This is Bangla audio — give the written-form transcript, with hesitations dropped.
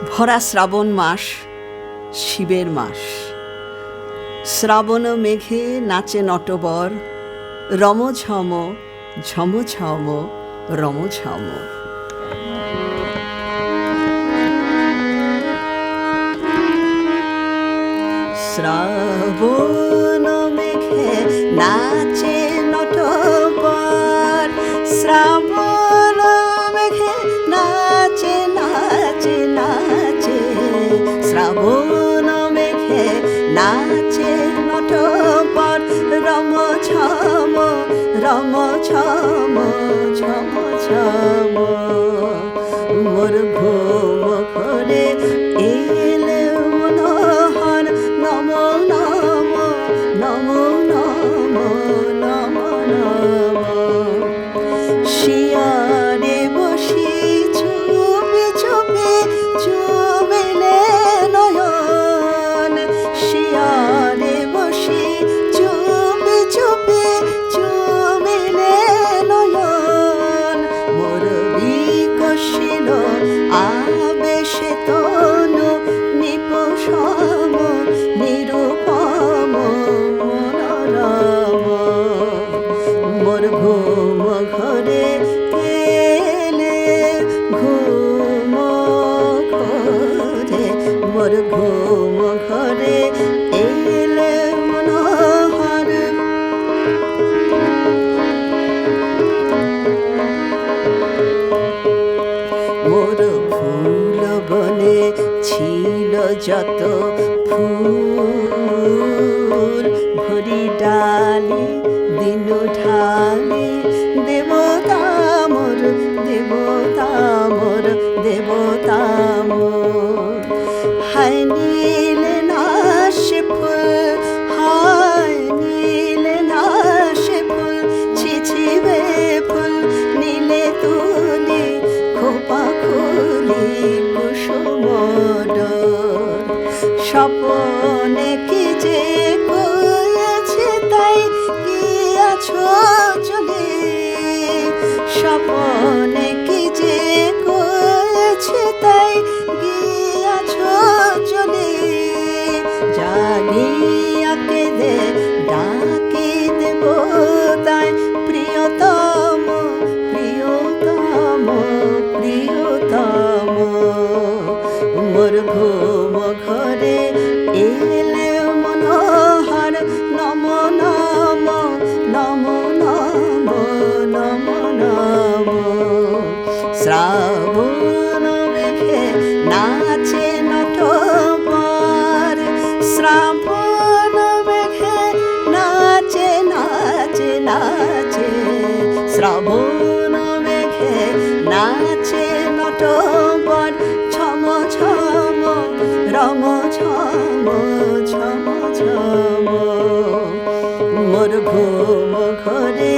ভরা শ্রাবণ মাস, শিবের মাস। শ্রাবণ মেঘে নাচে নটবর, রমঝম ঝমঝম রমঝম। শ্রাবণ মেঘে নাচে নটবর, শ্রাবণ মেঘে নাচে নাচে নাচে, শ্রাবণ মেঘে নাচে নটবর, রমঝম রমঝম ঝমঝম। মোর ঘুম ঘরে এলে মনোহর, নম নম নম নম নম নম। শিয়ারে বসি চুপে চুপে চুমিলে নয়ন, শিয়ারে বসি চুপে চুপে চুমিলে নয়ন। মোর বিকশিল আবেশে তনু, নিপসম নিরূপম মনোরম। মোর ঘুম ঘরে এলে ঘুম ঘরে, মোর ঘুম ঘরে এলে মনোহর। মোর ফুল বনে ছিল যত ফুল, ভরি ডালি দিন ঢালি, দেবতা মোর দেবতা মোর দেবতা মোর। হায় নীলে না সে ফুল, হায় নীলে না সে ফুল, ছিছিবে ফুল নীলে তুলি, খোপা খুলি কুসুম ডোর। স্বপনে কি যে করেছে তাই গিয়াছো চলে, স্বপনে কি যে করেছে তাই গিয়াছো চলে। জাগিয়া কেঁদে ডাকি দেব তাই, প্রিয়তম প্রিয়তম প্রিয়তম। মোর ঘুম ঘরে এলে মনোহর, নম নম নম নম নম নম। শ্রাবণ মেঘে নাচে নটবর, শ্রাবণ মেঘে নাচে নাচে নাচে, শ্রাবণ মেঘে নাচে নটবর, ঝম ঝম রমঝম ঝমঝম। মোর ঘুম ঘরে